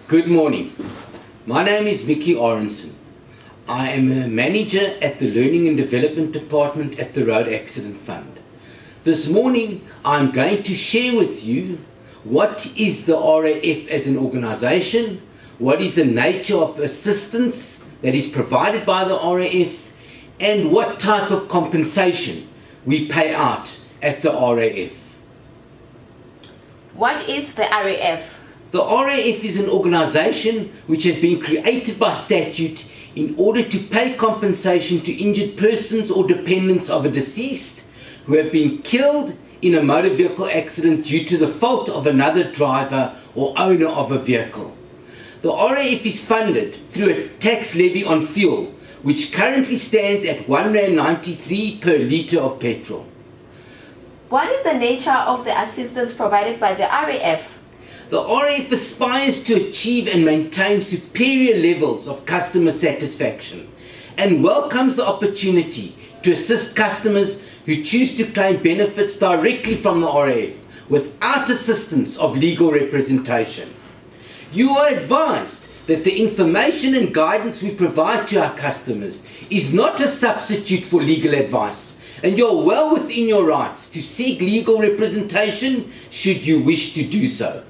Good morning. My name is Mickey Aronson. I am a manager at the Learning and Development Department at the Road Accident Fund. This morning I'm going to share with you what is the RAF as an organisation, what is the nature of assistance that is provided by the RAF, and what type of compensation we pay out at the RAF. What is the RAF? The RAF is an organisation which has been created by statute in order to pay compensation to injured persons or dependents of a deceased who have been killed in a motor vehicle accident due to the fault of another driver or owner of a vehicle. The RAF is funded through a tax levy on fuel, which currently stands at R1.93 per litre of petrol. What is the nature of the assistance provided by the RAF? The RAF aspires to achieve and maintain superior levels of customer satisfaction and welcomes the opportunity to assist customers who choose to claim benefits directly from the RAF without assistance of legal representation. You are advised that the information and guidance we provide to our customers is not a substitute for legal advice, and you're well within your rights to seek legal representation should you wish to do so.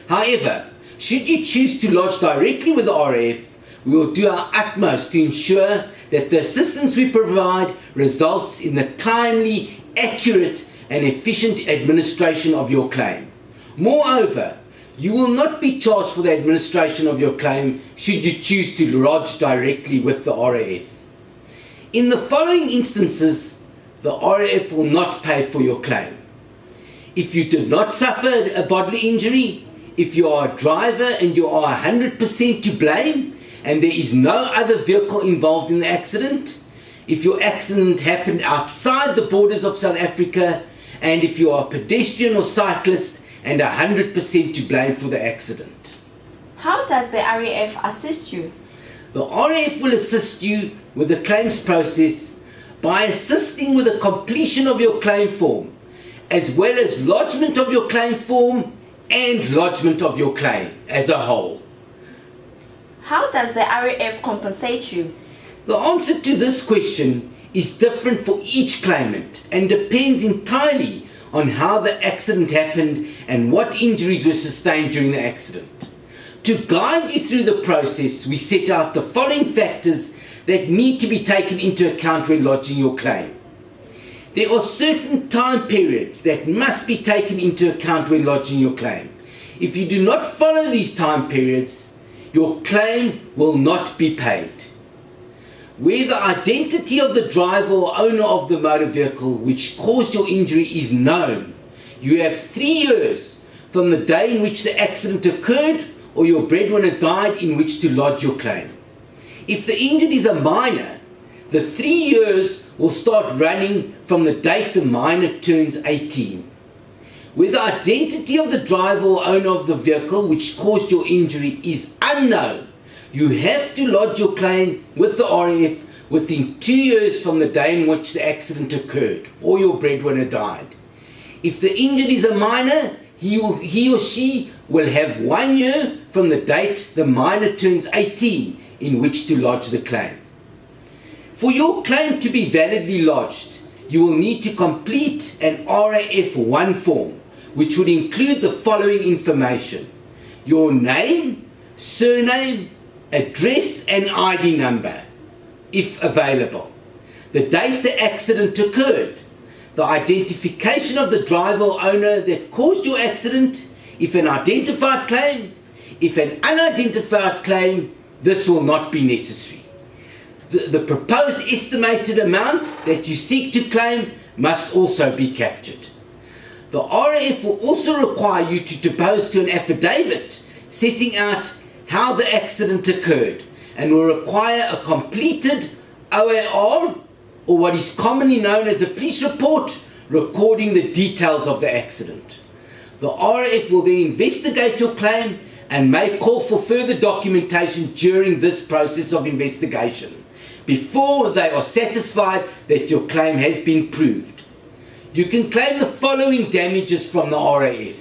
However, should you choose to lodge directly with the RAF, we will do our utmost to ensure that the assistance we provide results in the timely, accurate and efficient administration of your claim. Moreover, you will not be charged for the administration of your claim should you choose to lodge directly with the RAF. In the following instances, the RAF will not pay for your claim. If you did not suffer a bodily injury, if you are a driver and you are 100% to blame and there is no other vehicle involved in the accident, if your accident happened outside the borders of South Africa, and if you are a pedestrian or cyclist and 100% to blame for the accident. How does the RAF assist you? The RAF will assist you with the claims process by assisting with the completion of your claim form, as well as lodgement of your claim form and lodgement of your claim as a whole. How does the RAF compensate you? The answer to this question is different for each claimant and depends entirely on how the accident happened and what injuries were sustained during the accident. To guide you through the process, we set out the following factors that need to be taken into account when lodging your claim. There are certain time periods that must be taken into account when lodging your claim. If you do not follow these time periods, your claim will not be paid. Where the identity of the driver or owner of the motor vehicle which caused your injury is known, you have 3 years from the day in which the accident occurred or your breadwinner died in which to lodge your claim. If the injury is a minor, the 3 years will start running from the date the minor turns 18. Where the identity of the driver or owner of the vehicle which caused your injury is unknown, you have to lodge your claim with the RAF within 2 years from the day in which the accident occurred or your breadwinner died. If the injured is a minor, he or she will have 1 year from the date the minor turns 18 in which to lodge the claim. For your claim to be validly lodged, you will need to complete an RAF1 form, which would include the following information: your name, surname, address and ID number, if available, the date the accident occurred, the identification of the driver or owner that caused your accident, if an identified claim. If an unidentified claim, this will not be necessary. The proposed estimated amount that you seek to claim must also be captured. The RAF will also require you to depose to an affidavit setting out how the accident occurred and will require a completed OAR, or what is commonly known as a police report, recording the details of the accident. The RAF will then investigate your claim and may call for further documentation during this process of investigation before they are satisfied that your claim has been proved. You can claim the following damages from the RAF: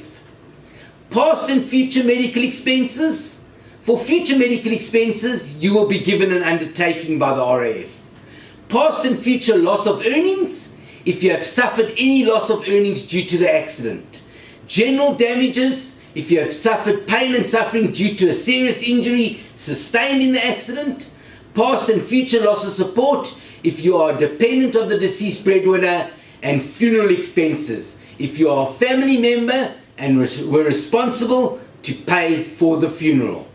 past and future medical expenses, For future medical expenses, you will be given an undertaking by the RAF. Past and future loss of earnings, if you have suffered any loss of earnings due to the accident. General damages, if you have suffered pain and suffering due to a serious injury sustained in the accident. Past and future loss of support, if you are a dependent of the deceased breadwinner. And funeral expenses, if you are a family member and were responsible to pay for the funeral.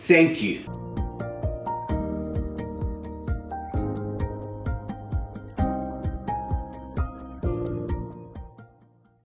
Thank you.